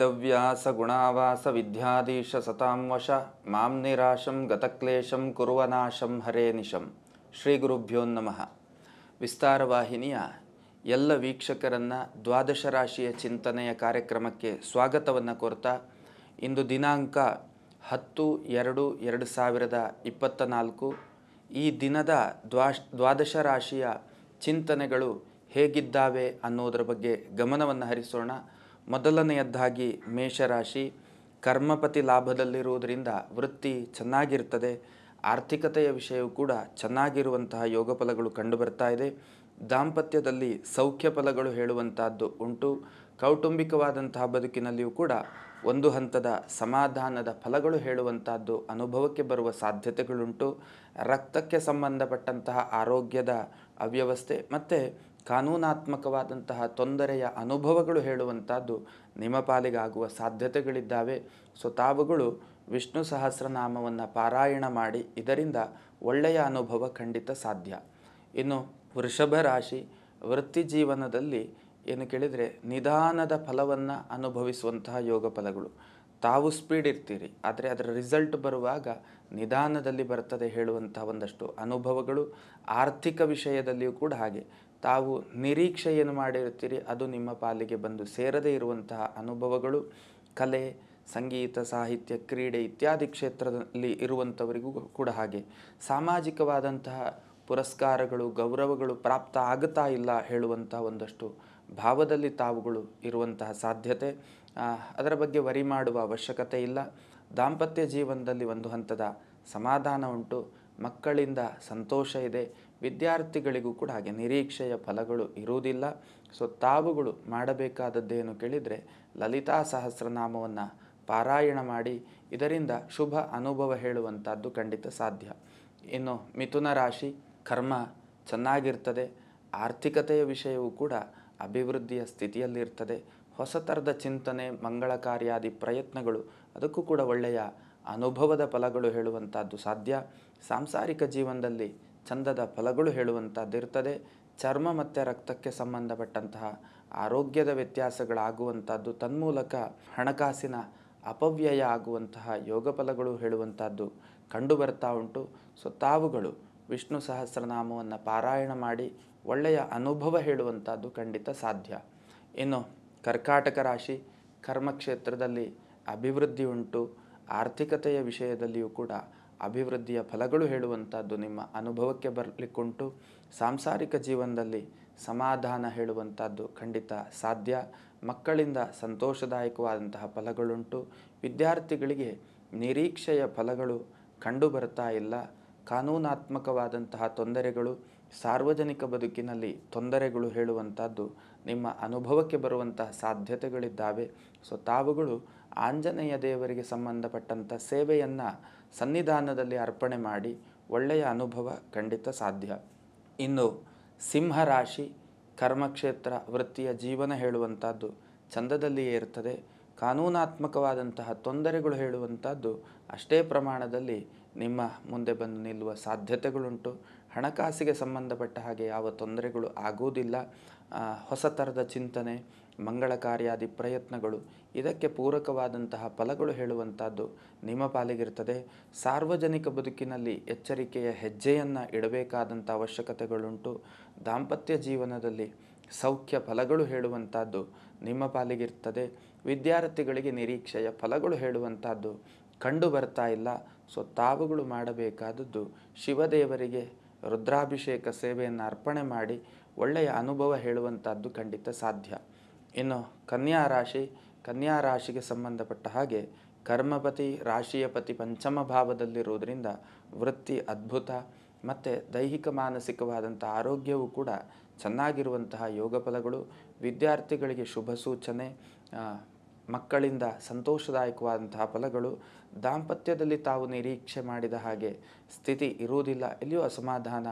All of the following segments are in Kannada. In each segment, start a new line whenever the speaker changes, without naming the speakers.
ವೇದವ್ಯಾಸಗುಣಾವಾಸ ವಿದ್ಯಾಧೀಶ ಸತಾಂ ವಶ ಮಾಂ ನಿರಾಶಂ ಗತಕ್ಲೇಶಂ ಕುರುವನಾಶಂ ಹರೇ ನಿಶಂ. ಶ್ರೀ ಗುರುಭ್ಯೋ ನಮಃ. ವಿಸ್ತಾರವಾಹಿನಿಯ ಎಲ್ಲ ವೀಕ್ಷಕರನ್ನು ದ್ವಾದಶ ರಾಶಿಯ ಚಿಂತನೆಯ ಕಾರ್ಯಕ್ರಮಕ್ಕೆ ಸ್ವಾಗತವನ್ನು ಕೋರ್ತಾ, ಇಂದು ದಿನಾಂಕ 10/2/2024. ಈ ದಿನದ ದ್ವಾದಶ ರಾಶಿಯ ಚಿಂತನೆಗಳು ಹೇಗಿದ್ದಾವೆ ಅನ್ನೋದರ ಬಗ್ಗೆ ಗಮನವನ್ನು ಹರಿಸೋಣ. ಮೊದಲನೆಯದ್ದಾಗಿ ಮೇಷರಾಶಿ. ಕರ್ಮಪತಿ ಲಾಭದಲ್ಲಿರುವುದರಿಂದ ವೃತ್ತಿ ಚೆನ್ನಾಗಿರ್ತದೆ. ಆರ್ಥಿಕತೆಯ ವಿಷಯವೂ ಕೂಡ ಚೆನ್ನಾಗಿರುವಂತಹ ಯೋಗ ಫಲಗಳು ಕಂಡುಬರ್ತಾ ಇದೆ. ದಾಂಪತ್ಯದಲ್ಲಿ ಸೌಖ್ಯ ಫಲಗಳು ಹೇಳುವಂತಹದ್ದು ಉಂಟು. ಕೌಟುಂಬಿಕವಾದಂತಹ ಬದುಕಿನಲ್ಲಿಯೂ ಕೂಡ ಒಂದು ಹಂತದ ಸಮಾಧಾನದ ಫಲಗಳು ಹೇಳುವಂತಹದ್ದು ಅನುಭವಕ್ಕೆ ಬರುವ ಸಾಧ್ಯತೆಗಳುಂಟು. ರಕ್ತಕ್ಕೆ ಸಂಬಂಧಪಟ್ಟಂತಹ ಆರೋಗ್ಯದ ಅವ್ಯವಸ್ಥೆ ಮತ್ತು ಕಾನೂನಾತ್ಮಕವಾದಂತಹ ತೊಂದರೆಯ ಅನುಭವಗಳು ಹೇಳುವಂಥದ್ದು ನಿಮ್ಮ ಪಾಲಿಗಾಗುವ ಸಾಧ್ಯತೆಗಳಿದ್ದಾವೆ. ಸೊ ತಾವುಗಳು ವಿಷ್ಣು ಸಹಸ್ರನಾಮವನ್ನು ಪಾರಾಯಣ ಮಾಡಿ, ಇದರಿಂದ ಒಳ್ಳೆಯ ಅನುಭವ ಖಂಡಿತ ಸಾಧ್ಯ. ಇನ್ನು ವೃಷಭ ರಾಶಿ. ವೃತ್ತಿ ಜೀವನದಲ್ಲಿ ಏನು ಕೇಳಿದರೆ ನಿಧಾನದ ಫಲವನ್ನು ಅನುಭವಿಸುವಂತಹ ಯೋಗ ಫಲಗಳು. ತಾವು ಸ್ಪೀಡ್ ಇರ್ತೀರಿ, ಆದರೆ ಅದರ ರಿಸಲ್ಟ್ ಬರುವಾಗ ನಿಧಾನದಲ್ಲಿ ಬರ್ತದೆ ಹೇಳುವಂತಹ ಒಂದಷ್ಟು ಅನುಭವಗಳು. ಆರ್ಥಿಕ ವಿಷಯದಲ್ಲಿಯೂ ಕೂಡ ಹಾಗೆ, ತಾವು ನಿರೀಕ್ಷೆ ಏನು ಮಾಡಿರ್ತೀರಿ ಅದು ನಿಮ್ಮ ಪಾಲಿಗೆ ಬಂದು ಸೇರದೇ ಇರುವಂತಹ ಅನುಭವಗಳು. ಕಲೆ, ಸಂಗೀತ, ಸಾಹಿತ್ಯ, ಕ್ರೀಡೆ ಇತ್ಯಾದಿ ಕ್ಷೇತ್ರದಲ್ಲಿ ಇರುವಂಥವರಿಗೂ ಕೂಡ ಹಾಗೆ ಸಾಮಾಜಿಕವಾದಂತಹ ಪುರಸ್ಕಾರಗಳು, ಗೌರವಗಳು ಪ್ರಾಪ್ತ ಆಗುತ್ತಾ ಇಲ್ಲ ಹೇಳುವಂಥ ಒಂದಷ್ಟು ಭಾವದಲ್ಲಿ ತಾವುಗಳು ಇರುವಂತಹ ಸಾಧ್ಯತೆ. ಅದರ ಬಗ್ಗೆ ವರಿ ಮಾಡುವ ಅವಶ್ಯಕತೆ ಇಲ್ಲ. ದಾಂಪತ್ಯ ಜೀವನದಲ್ಲಿ ಒಂದು ಹಂತದ ಸಮಾಧಾನ ಉಂಟು. ಮಕ್ಕಳಿಂದ ಸಂತೋಷ ಇದೆ. ವಿದ್ಯಾರ್ಥಿಗಳಿಗೂ ಕೂಡ ಹಾಗೆ ನಿರೀಕ್ಷೆಯ ಫಲಗಳು ಇರುವುದಿಲ್ಲ. ಸೊ ತಾವುಗಳು ಮಾಡಬೇಕಾದದ್ದೇನು ಕೇಳಿದರೆ ಲಲಿತಾ ಸಹಸ್ರನಾಮವನ್ನು ಪಾರಾಯಣ ಮಾಡಿ, ಇದರಿಂದ ಶುಭ ಅನುಭವ ಹೇಳುವಂಥದ್ದು ಖಂಡಿತ ಸಾಧ್ಯ. ಇನ್ನು ಮಿಥುನ ರಾಶಿ. ಕರ್ಮ ಚೆನ್ನಾಗಿರ್ತದೆ. ಆರ್ಥಿಕತೆಯ ವಿಷಯವೂ ಕೂಡ ಅಭಿವೃದ್ಧಿಯ ಸ್ಥಿತಿಯಲ್ಲಿರ್ತದೆ. ಹೊಸ ಥರದ ಚಿಂತನೆ, ಮಂಗಳ ಕಾರ್ಯಾದಿ ಪ್ರಯತ್ನಗಳು, ಅದಕ್ಕೂ ಕೂಡ ಒಳ್ಳೆಯ ಅನುಭವದ ಫಲಗಳು ಹೇಳುವಂಥದ್ದು ಸಾಧ್ಯ. ಸಾಂಸಾರಿಕ ಜೀವನದಲ್ಲಿ ಚಂದದ ಫಲಗಳು ಹೇಳುವಂಥದ್ದು ಇರ್ತದೆ. ಚರ್ಮ ಮತ್ತು ರಕ್ತಕ್ಕೆ ಸಂಬಂಧಪಟ್ಟಂತಹ ಆರೋಗ್ಯದ ವ್ಯತ್ಯಾಸಗಳಾಗುವಂಥದ್ದು, ತನ್ಮೂಲಕ ಹಣಕಾಸಿನ ಅಪವ್ಯಯ ಆಗುವಂತಹ ಯೋಗ ಫಲಗಳು ಹೇಳುವಂಥದ್ದು ಕಂಡುಬರ್ತಾ ಉಂಟು. ಸೊ ತಾವುಗಳು ವಿಷ್ಣು ಸಹಸ್ರನಾಮವನ್ನು ಪಾರಾಯಣ ಮಾಡಿ ಒಳ್ಳೆಯ ಅನುಭವ ಹೇಳುವಂಥದ್ದು ಖಂಡಿತ ಸಾಧ್ಯ. ಇನ್ನು ಕರ್ಕಾಟಕ ರಾಶಿ. ಕರ್ಮಕ್ಷೇತ್ರದಲ್ಲಿ ಅಭಿವೃದ್ಧಿ ಉಂಟು. ಆರ್ಥಿಕತೆಯ ವಿಷಯದಲ್ಲಿಯೂ ಕೂಡ ಅಭಿವೃದ್ಧಿಯ ಫಲಗಳು ಹೇಳುವಂಥದ್ದು ನಿಮ್ಮ ಅನುಭವಕ್ಕೆ ಬರಲಿಕ್ಕುಂಟು. ಸಾಂಸಾರಿಕ ಜೀವನದಲ್ಲಿ ಸಮಾಧಾನ ಹೇಳುವಂಥದ್ದು ಖಂಡಿತ ಸಾಧ್ಯ. ಮಕ್ಕಳಿಂದ ಸಂತೋಷದಾಯಕವಾದಂತಹ ಫಲಗಳುಂಟು. ವಿದ್ಯಾರ್ಥಿಗಳಿಗೆ ನಿರೀಕ್ಷೆಯ ಫಲಗಳು ಕಂಡು ಬರ್ತಾ ಇಲ್ಲ. ಕಾನೂನಾತ್ಮಕವಾದಂತಹ ತೊಂದರೆಗಳು, ಸಾರ್ವಜನಿಕ ಬದುಕಿನಲ್ಲಿ ತೊಂದರೆಗಳು ಹೇಳುವಂಥದ್ದು ನಿಮ್ಮ ಅನುಭವಕ್ಕೆ ಬರುವಂತಹ ಸಾಧ್ಯತೆಗಳಿದ್ದಾವೆ. ಸೊ ತಾವುಗಳು ಆಂಜನೇಯ ದೇವರಿಗೆ ಸಂಬಂಧಪಟ್ಟಂಥ ಸೇವೆಯನ್ನು ಸನ್ನಿಧಾನದಲ್ಲಿ ಅರ್ಪಣೆ ಮಾಡಿ ಒಳ್ಳೆಯ ಅನುಭವ ಖಂಡಿತ ಸಾಧ್ಯ. ಇನ್ನು ಸಿಂಹರಾಶಿ. ಕರ್ಮಕ್ಷೇತ್ರ, ವೃತ್ತಿಯ ಜೀವನ ಹೇಳುವಂಥದ್ದು ಚಂದದಲ್ಲಿಯೇ ಇರ್ತದೆ. ಕಾನೂನಾತ್ಮಕವಾದಂತಹ ತೊಂದರೆಗಳು ಹೇಳುವಂಥದ್ದು ಅಷ್ಟೇ ಪ್ರಮಾಣದಲ್ಲಿ ನಿಮ್ಮ ಮುಂದೆ ಬಂದು ನಿಲ್ಲುವ ಸಾಧ್ಯತೆಗಳುಂಟು. ಹಣಕಾಸಿಗೆ ಸಂಬಂಧಪಟ್ಟ ಹಾಗೆ ಯಾವ ತೊಂದರೆಗಳು ಆಗುವುದಿಲ್ಲ. ಹೊಸ ಥರದ ಚಿಂತನೆ, ಮಂಗಳ ಕಾರ್ಯಾದಿ ಪ್ರಯತ್ನಗಳು, ಇದಕ್ಕೆ ಪೂರಕವಾದಂತಹ ಫಲಗಳು ಹೇಳುವಂಥದ್ದು ನಿಮ್ಮ ಪಾಲಿಗಿರ್ತದೆ. ಸಾರ್ವಜನಿಕ ಬದುಕಿನಲ್ಲಿ ಎಚ್ಚರಿಕೆಯ ಹೆಜ್ಜೆಯನ್ನು ಇಡಬೇಕಾದಂಥ ಅವಶ್ಯಕತೆಗಳುಂಟು. ದಾಂಪತ್ಯ ಜೀವನದಲ್ಲಿ ಸೌಖ್ಯ ಫಲಗಳು ಹೇಳುವಂಥದ್ದು ನಿಮ್ಮ ಪಾಲಿಗಿರ್ತದೆ. ವಿದ್ಯಾರ್ಥಿಗಳಿಗೆ ನಿರೀಕ್ಷೆಯ ಫಲಗಳು ಹೇಳುವಂಥದ್ದು ಕಂಡು ಬರ್ತಾ ಇಲ್ಲ. ಸೊ ತಾವುಗಳು ಮಾಡಬೇಕಾದದ್ದು ಶಿವದೇವರಿಗೆ ರುದ್ರಾಭಿಷೇಕ ಸೇವೆಯನ್ನು ಅರ್ಪಣೆ ಮಾಡಿ ಒಳ್ಳೆಯ ಅನುಭವ ಹೇಳುವಂಥದ್ದು ಖಂಡಿತ ಸಾಧ್ಯ. ಇನ್ನು ಕನ್ಯಾ ರಾಶಿ. ಕನ್ಯಾ ರಾಶಿಗೆ ಸಂಬಂಧಪಟ್ಟ ಹಾಗೆ ಕರ್ಮಪತಿ, ರಾಶಿಯ ಪತಿ ಪಂಚಮ ಭಾವದಲ್ಲಿರುವುದರಿಂದ ವೃತ್ತಿ ಅದ್ಭುತ ಮತ್ತು ದೈಹಿಕ ಮಾನಸಿಕವಾದಂಥ ಆರೋಗ್ಯವೂ ಕೂಡ ಚೆನ್ನಾಗಿರುವಂತಹ ಯೋಗ ಫಲಗಳು. ವಿದ್ಯಾರ್ಥಿಗಳಿಗೆ ಶುಭ ಸೂಚನೆ. ಮಕ್ಕಳಿಂದ ಸಂತೋಷದಾಯಕವಾದಂತಹ ಫಲಗಳು. ದಾಂಪತ್ಯದಲ್ಲಿ ತಾವು ನಿರೀಕ್ಷೆ ಮಾಡಿದ ಹಾಗೆ ಸ್ಥಿತಿ ಇರುವುದಿಲ್ಲ. ಎಲ್ಲಿಯೂ ಅಸಮಾಧಾನ,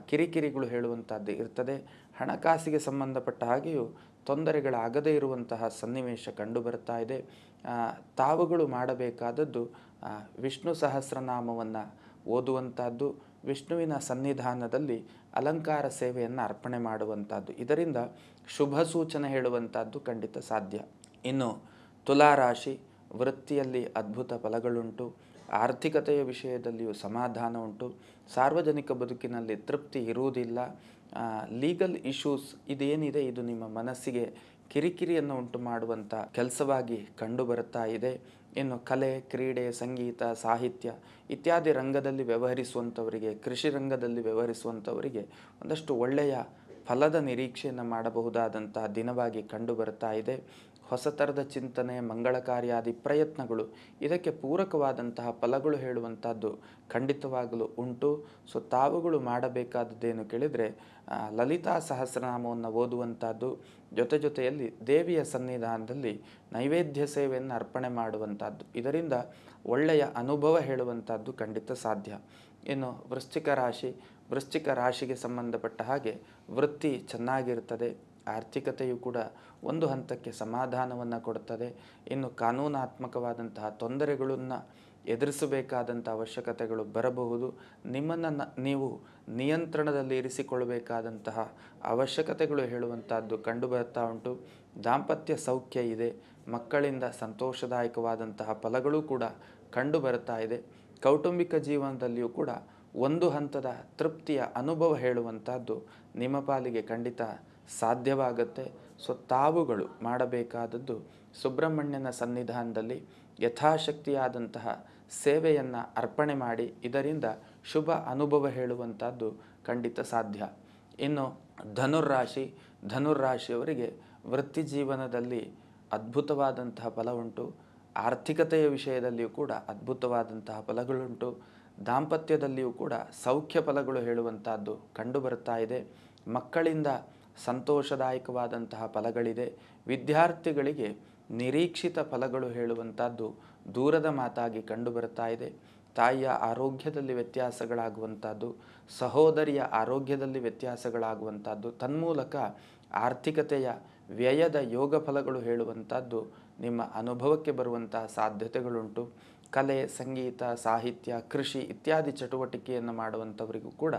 ಕಿರಿಕಿರಿಗಳು ಹೇಳುವಂಥದ್ದು ಇರ್ತದೆ. ಹಣಕಾಸಿಗೆ ಸಂಬಂಧಪಟ್ಟ ಹಾಗೆಯೂ ತೊಂದರೆಗಳಾಗದೇ ಇರುವಂತಹ ಸನ್ನಿವೇಶ ಕಂಡು ಬರ್ತಾ ಇದೆ. ತಾವುಗಳು ಮಾಡಬೇಕಾದದ್ದು ವಿಷ್ಣು ಸಹಸ್ರನಾಮವನ್ನು ಓದುವಂಥದ್ದು, ವಿಷ್ಣುವಿನ ಸನ್ನಿಧಾನದಲ್ಲಿ ಅಲಂಕಾರ ಸೇವೆಯನ್ನು ಅರ್ಪಣೆ ಮಾಡುವಂಥದ್ದು. ಇದರಿಂದ ಶುಭ ಸೂಚನೆ ಹೇಳುವಂಥದ್ದು ಖಂಡಿತ ಸಾಧ್ಯ. ಇನ್ನು ತುಲಾರಾಶಿ, ವೃತ್ತಿಯಲ್ಲಿ ಅದ್ಭುತ ಫಲಗಳುಂಟು. ಆರ್ಥಿಕತೆಯ ವಿಷಯದಲ್ಲಿಯೂ ಸಮಾಧಾನ ಉಂಟು. ಸಾರ್ವಜನಿಕ ಬದುಕಿನಲ್ಲಿ ತೃಪ್ತಿ ಇರುವುದಿಲ್ಲ. ಲೀಗಲ್ ಇಶ್ಯೂಸ್ ಇದೇನಿದೆ ಇದು ನಿಮ್ಮ ಮನಸ್ಸಿಗೆ ಕಿರಿಕಿರಿಯನ್ನು ಉಂಟು ಮಾಡುವಂಥ ಕೆಲಸವಾಗಿ ಕಂಡುಬರುತ್ತಾ ಇದೆ. ಇನ್ನು ಕಲೆ, ಕ್ರೀಡೆ, ಸಂಗೀತ, ಸಾಹಿತ್ಯ ಇತ್ಯಾದಿ ರಂಗದಲ್ಲಿ ವ್ಯವಹರಿಸುವಂಥವರಿಗೆ, ಕೃಷಿ ರಂಗದಲ್ಲಿ ವ್ಯವಹರಿಸುವಂಥವರಿಗೆ ಒಂದಷ್ಟು ಒಳ್ಳೆಯ ಫಲದ ನಿರೀಕ್ಷೆಯನ್ನು ಮಾಡಬಹುದಾದಂತಹ ದಿನವಾಗಿ ಕಂಡುಬರುತ್ತಾ ಇದೆ. ಹೊಸ ಥರದ ಚಿಂತನೆ, ಮಂಗಳ ಕಾರ್ಯಾದಿ ಪ್ರಯತ್ನಗಳು ಇದಕ್ಕೆ ಪೂರಕವಾದಂತಹ ಫಲಗಳು ಹೇಳುವಂಥದ್ದು ಖಂಡಿತವಾಗಲೂ ಉಂಟು. ಸೊ ತಾವುಗಳು ಮಾಡಬೇಕಾದದ್ದೇನು ಕೇಳಿದರೆ ಲಲಿತಾ ಸಹಸ್ರನಾಮವನ್ನು ಓದುವಂಥದ್ದು, ಜೊತೆಯಲ್ಲಿ ದೇವಿಯ ಸನ್ನಿಧಾನದಲ್ಲಿ ನೈವೇದ್ಯ ಸೇವೆಯನ್ನು ಅರ್ಪಣೆ ಮಾಡುವಂಥದ್ದು. ಇದರಿಂದ ಒಳ್ಳೆಯ ಅನುಭವ ಹೇಳುವಂಥದ್ದು ಖಂಡಿತ ಸಾಧ್ಯ. ಇನ್ನು ವೃಶ್ಚಿಕ ರಾಶಿಗೆ ಸಂಬಂಧಪಟ್ಟ ಹಾಗೆ ವೃತ್ತಿ ಚೆನ್ನಾಗಿರ್ತದೆ. ಆರ್ಥಿಕತೆಯು ಕೂಡ ಒಂದು ಹಂತಕ್ಕೆ ಸಮಾಧಾನವನ್ನು ಕೊಡುತ್ತದೆ. ಇನ್ನು ಕಾನೂನಾತ್ಮಕವಾದಂತಹ ತೊಂದರೆಗಳನ್ನು ಎದುರಿಸಬೇಕಾದಂಥ ಅವಶ್ಯಕತೆಗಳು ಬರಬಹುದು. ನಿಮ್ಮನ್ನು ನೀವು ನಿಯಂತ್ರಣದಲ್ಲಿ ಇರಿಸಿಕೊಳ್ಳಬೇಕಾದಂತಹ ಅವಶ್ಯಕತೆಗಳು ಹೇಳುವಂಥದ್ದು ಕಂಡುಬರ್ತಾ ಉಂಟು. ದಾಂಪತ್ಯ ಸೌಖ್ಯ ಇದೆ. ಮಕ್ಕಳಿಂದ ಸಂತೋಷದಾಯಕವಾದಂತಹ ಫಲಗಳು ಕೂಡ ಕಂಡುಬರುತ್ತಾ ಇದೆ. ಕೌಟುಂಬಿಕ ಜೀವನದಲ್ಲಿಯೂ ಕೂಡ ಒಂದು ಹಂತದ ತೃಪ್ತಿಯ ಅನುಭವ ಹೇಳುವಂಥದ್ದು ನಿಮ್ಮ ಪಾಲಿಗೆ ಖಂಡಿತ ಸಾಧ್ಯವಾಗುತ್ತೆ. ಸೊ ತಾವುಗಳು ಮಾಡಬೇಕಾದದ್ದು ಸುಬ್ರಹ್ಮಣ್ಯನ ಸನ್ನಿಧಾನದಲ್ಲಿ ಯಥಾಶಕ್ತಿಯಾದಂತಹ ಸೇವೆಯನ್ನು ಅರ್ಪಣೆ ಮಾಡಿ, ಇದರಿಂದ ಶುಭ ಅನುಭವ ಹೇಳುವಂಥದ್ದು ಖಂಡಿತ ಸಾಧ್ಯ. ಇನ್ನು ಧನುರ್ರಾಶಿಯವರಿಗೆ ವೃತ್ತಿ ಜೀವನದಲ್ಲಿ ಅದ್ಭುತವಾದಂತಹ ಫಲ ಉಂಟು. ಆರ್ಥಿಕತೆಯ ವಿಷಯದಲ್ಲಿಯೂ ಕೂಡ ಅದ್ಭುತವಾದಂತಹ ಫಲಗಳುಂಟು. ದಾಂಪತ್ಯದಲ್ಲಿಯೂ ಕೂಡ ಸೌಖ್ಯ ಫಲಗಳು ಹೇಳುವಂಥದ್ದು ಕಂಡುಬರುತ್ತಾ ಇದೆ. ಮಕ್ಕಳಿಂದ ಸಂತೋಷದಾಯಕವಾದಂತಹ ಫಲಗಳಿದೆ. ವಿದ್ಯಾರ್ಥಿಗಳಿಗೆ ನಿರೀಕ್ಷಿತ ಫಲಗಳು ಹೇಳುವಂಥದ್ದು ದೂರದ ಮಾತಾಗಿ ಕಂಡುಬರುತ್ತಾ ಇದೆ. ತಾಯಿಯ ಆರೋಗ್ಯದಲ್ಲಿ ವ್ಯತ್ಯಾಸಗಳಾಗುವಂಥದ್ದು, ಸಹೋದರಿಯ ಆರೋಗ್ಯದಲ್ಲಿ ವ್ಯತ್ಯಾಸಗಳಾಗುವಂಥದ್ದು, ತನ್ಮೂಲಕ ಆರ್ಥಿಕತೆಯ ವ್ಯಯದ ಯೋಗ ಫಲಗಳು ಹೇಳುವಂಥದ್ದು ನಿಮ್ಮ ಅನುಭವಕ್ಕೆ ಬರುವಂತಹ ಸಾಧ್ಯತೆಗಳುಂಟು. ಕಲೆ, ಸಂಗೀತ, ಸಾಹಿತ್ಯ, ಕೃಷಿ ಇತ್ಯಾದಿ ಚಟುವಟಿಕೆಯನ್ನು ಮಾಡುವಂಥವರಿಗೂ ಕೂಡ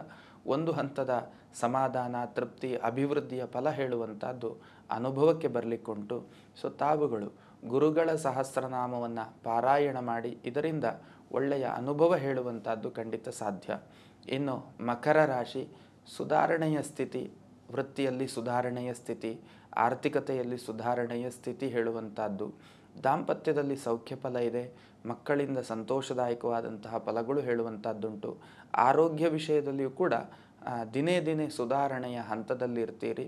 ಒಂದು ಹಂತದ ಸಮಾಧಾನ, ತೃಪ್ತಿ, ಅಭಿವೃದ್ಧಿಯ ಫಲ ಹೇಳುವಂಥದ್ದು ಅನುಭವಕ್ಕೆ ಬರಲಿಕ್ಕುಂಟು. ಸೊ ತಾವುಗಳು ಗುರುಗಳ ಸಹಸ್ರನಾಮವನ್ನು ಪಾರಾಯಣ ಮಾಡಿ, ಇದರಿಂದ ಒಳ್ಳೆಯ ಅನುಭವ ಹೇಳುವಂಥದ್ದು ಖಂಡಿತ ಸಾಧ್ಯ. ಇನ್ನು ಮಕರ ರಾಶಿ, ಸುಧಾರಣೆಯ ಸ್ಥಿತಿ, ವೃತ್ತಿಯಲ್ಲಿ ಸುಧಾರಣೆಯ ಸ್ಥಿತಿ, ಆರ್ಥಿಕತೆಯಲ್ಲಿ ಸುಧಾರಣೆಯ ಸ್ಥಿತಿ ಹೇಳುವಂಥದ್ದು. ದಾಂಪತ್ಯದಲ್ಲಿ ಸೌಖ್ಯ ಫಲ ಇದೆ. ಮಕ್ಕಳಿಂದ ಸಂತೋಷದಾಯಕವಾದಂತಹ ಫಲಗಳು ಹೇಳುವಂಥದ್ದುಂಟು. ಆರೋಗ್ಯ ವಿಷಯದಲ್ಲಿಯೂ ಕೂಡ ದಿನೇ ಸುಧಾರಣೆಯ ಹಂತದಲ್ಲಿ ಇರ್ತೀರಿ.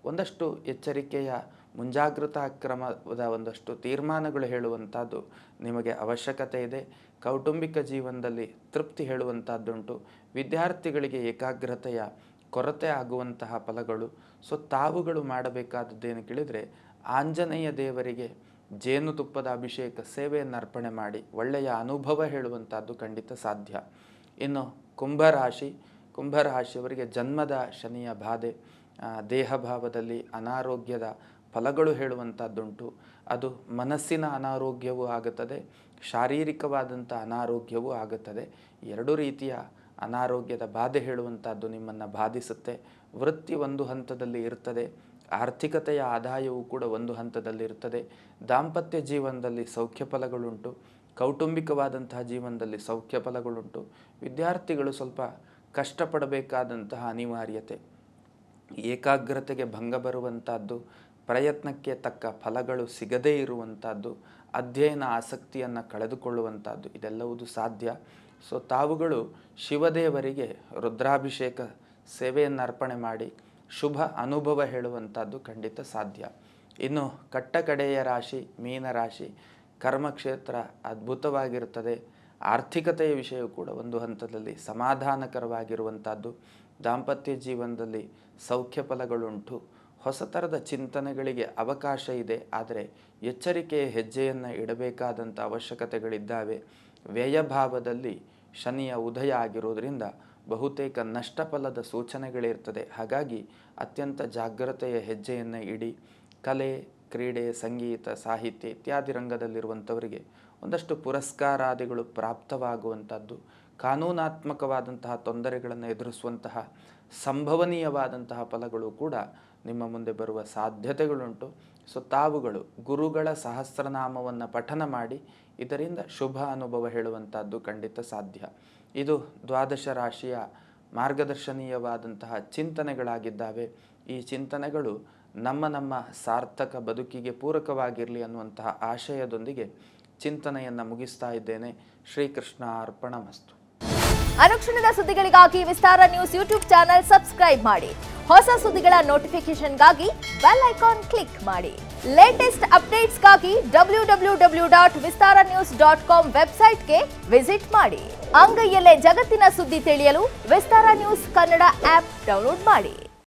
ಒಂದಷ್ಟು ಎಚ್ಚರಿಕೆಯ ಮುಂಜಾಗ್ರತಾ ಕ್ರಮದ ಒಂದಷ್ಟು ತೀರ್ಮಾನಗಳು ಹೇಳುವಂಥದ್ದು ನಿಮಗೆ ಅವಶ್ಯಕತೆ ಇದೆ. ಕೌಟುಂಬಿಕ ಜೀವನದಲ್ಲಿ ತೃಪ್ತಿ ಹೇಳುವಂಥದ್ದುಂಟು. ವಿದ್ಯಾರ್ಥಿಗಳಿಗೆ ಏಕಾಗ್ರತೆಯ ಕೊರತೆ ಆಗುವಂತಹ ಫಲಗಳು. ಸೊ ತಾವುಗಳು ಮಾಡಬೇಕಾದದ್ದೇನು ಕೇಳಿದರೆ ಆಂಜನೇಯ ದೇವರಿಗೆ ಜೇನುತುಪ್ಪದ ಅಭಿಷೇಕ ಸೇವೆಯನ್ನು ಅರ್ಪಣೆ ಮಾಡಿ ಒಳ್ಳೆಯ ಅನುಭವ ಹೇಳುವಂಥದ್ದು ಖಂಡಿತ ಸಾಧ್ಯ. ಇನ್ನು ಕುಂಭರಾಶಿಯವರಿಗೆ ಜನ್ಮದ ಶನಿಯ ಬಾಧೆ, ದೇಹಭಾವದಲ್ಲಿ ಅನಾರೋಗ್ಯದ ಫಲಗಳು ಹೇಳುವಂಥದ್ದುಂಟು. ಅದು ಮನಸ್ಸಿನ ಅನಾರೋಗ್ಯವೂ ಆಗುತ್ತದೆ, ಶಾರೀರಿಕವಾದಂಥ ಅನಾರೋಗ್ಯವೂ ಆಗುತ್ತದೆ. ಎರಡು ರೀತಿಯ ಅನಾರೋಗ್ಯದ ಬಾಧೆ ಹೇಳುವಂಥದ್ದು ನಿಮ್ಮನ್ನು ಬಾಧಿಸುತ್ತೆ. ವೃತ್ತಿ ಒಂದು ಹಂತದಲ್ಲಿ ಇರ್ತದೆ, ಆರ್ಥಿಕತೆಯ ಆದಾಯವೂ ಕೂಡ ಒಂದು ಹಂತದಲ್ಲಿ ಇರ್ತದೆ. ದಾಂಪತ್ಯ ಜೀವನದಲ್ಲಿ ಸೌಖ್ಯ ಫಲಗಳುಂಟು, ಕೌಟುಂಬಿಕವಾದಂತಹ ಜೀವನದಲ್ಲಿ ಸೌಖ್ಯ ಫಲಗಳುಂಟು. ವಿದ್ಯಾರ್ಥಿಗಳು ಸ್ವಲ್ಪ ಕಷ್ಟಪಡಬೇಕಾದಂತಹ ಅನಿವಾರ್ಯತೆ, ಏಕಾಗ್ರತೆಗೆ ಭಂಗ ಬರುವಂಥದ್ದು, ಪ್ರಯತ್ನಕ್ಕೆ ತಕ್ಕ ಫಲಗಳು ಸಿಗದೇ ಇರುವಂಥದ್ದು, ಅಧ್ಯಯನ ಆಸಕ್ತಿಯನ್ನು ಕಳೆದುಕೊಳ್ಳುವಂಥದ್ದು ಇದೆಲ್ಲವೂ ಸಾಧ್ಯ. ಸೊ ತಾವುಗಳು ಶಿವದೇವರಿಗೆ ರುದ್ರಾಭಿಷೇಕ ಸೇವೆಯನ್ನು ಅರ್ಪಣೆ ಮಾಡಿ ಶುಭ ಅನುಭವ ಹೇಳುವಂಥದ್ದು ಖಂಡಿತ ಸಾಧ್ಯ. ಇನ್ನು ಕಟ್ಟಕಡೆಯ ರಾಶಿ ಮೀನರಾಶಿ, ಕರ್ಮಕ್ಷೇತ್ರ ಅದ್ಭುತವಾಗಿರುತ್ತದೆ. ಆರ್ಥಿಕತೆಯ ವಿಷಯವೂ ಕೂಡ ಒಂದು ಹಂತದಲ್ಲಿ ಸಮಾಧಾನಕರವಾಗಿರುವಂಥದ್ದು. ದಾಂಪತ್ಯ ಜೀವನದಲ್ಲಿ ಸೌಖ್ಯ ಫಲಗಳುಂಟು. ಹೊಸ ಥರದ ಚಿಂತನೆಗಳಿಗೆ ಅವಕಾಶ ಇದೆ, ಆದರೆ ಎಚ್ಚರಿಕೆಯ ಹೆಜ್ಜೆಯನ್ನು ಇಡಬೇಕಾದಂಥ ಅವಶ್ಯಕತೆಗಳಿದ್ದಾವೆ. ವ್ಯಯಭಾವದಲ್ಲಿ ಶನಿಯ ಉದಯ ಆಗಿರೋದ್ರಿಂದ ಬಹುತೇಕ ನಷ್ಟಫಲದ ಸೂಚನೆಗಳಿರ್ತದೆ. ಹಾಗಾಗಿ ಅತ್ಯಂತ ಜಾಗ್ರತೆಯ ಹೆಜ್ಜೆಯನ್ನು ಇಡಿ. ಕಲೆ, ಕ್ರೀಡೆ, ಸಂಗೀತ, ಸಾಹಿತ್ಯ ಇತ್ಯಾದಿ ರಂಗದಲ್ಲಿರುವಂಥವರಿಗೆ ಒಂದಷ್ಟು ಪುರಸ್ಕಾರಾದಿಗಳು ಪ್ರಾಪ್ತವಾಗುವಂಥದ್ದು, ಕಾನೂನಾತ್ಮಕವಾದಂತಹ ತೊಂದರೆಗಳನ್ನು ಎದುರಿಸುವಂತಹ ಸಂಭವನೀಯವಾದಂತಹ ಫಲಗಳು ಕೂಡ ನಿಮ್ಮ ಮುಂದೆ ಬರುವ ಸಾಧ್ಯತೆಗಳುಂಟು. ಸೊ ತಾವುಗಳು ಗುರುಗಳ ಸಹಸ್ರನಾಮವನ್ನು ಪಠನ ಮಾಡಿ ಇದರಿಂದ ಶುಭ ಅನುಭವ ಹೇಳುವಂಥದ್ದು ಖಂಡಿತ ಸಾಧ್ಯ. ಇದು ದ್ವಾದಶ ರಾಶಿಯ ಮಾರ್ಗದರ್ಶನೀಯವಾದಂತಹ ಚಿಂತನೆಗಳಾಗಿದ್ದಾವೆ. ಈ ಚಿಂತನೆಗಳು ನಮ್ಮ ಸಾರ್ಥಕ ಬದುಕಿಗೆ ಪೂರಕವಾಗಿರಲಿ ಅನ್ನುವಂತಹ ಆಶಯದೊಂದಿಗೆ ಚಿಂತನೆಯನ್ನು ಮುಗಿಸ್ತಾ ಇದ್ದೇನೆ. ಶ್ರೀಕೃಷ್ಣ ಅರ್ಪಣಮಸ್ತು.
ಅನುಕ್ಷಣದ ಸುದ್ದಿಗಳಿಗಾಗಿ ವಿಸ್ತಾರ ನ್ಯೂಸ್ ಯೂಟ್ಯೂಬ್ ಚಾನೆಲ್ ಸಬ್ಸ್ಕ್ರೈಬ್ ಮಾಡಿ. ಹೊಸ ಸುದ್ದಿಗಳ ನೋಟಿಫಿಕೇಶನ್ಗಾಗಿ ಬೆಲ್ ಐಕಾನ್ ಕ್ಲಿಕ್ ಮಾಡಿ. ಲೇಟೆಸ್ಟ್ ಅಪ್ಡೇಟ್ಸ್ಗಾಗಿ www.vistaranews.com ವೆಬ್ಸೈಟ್ಗೆ ವಿಸಿಟ್ ಮಾಡಿ. ಅಂಗೈಯಲ್ಲೇ ಜಗತ್ತಿನ ಸುದ್ದಿ ತಿಳಿಯಲು ವಿಸ್ತಾರ ನ್ಯೂಸ್ ಕನ್ನಡ ಆಪ್ ಡೌನ್ಲೋಡ್ ಮಾಡಿ.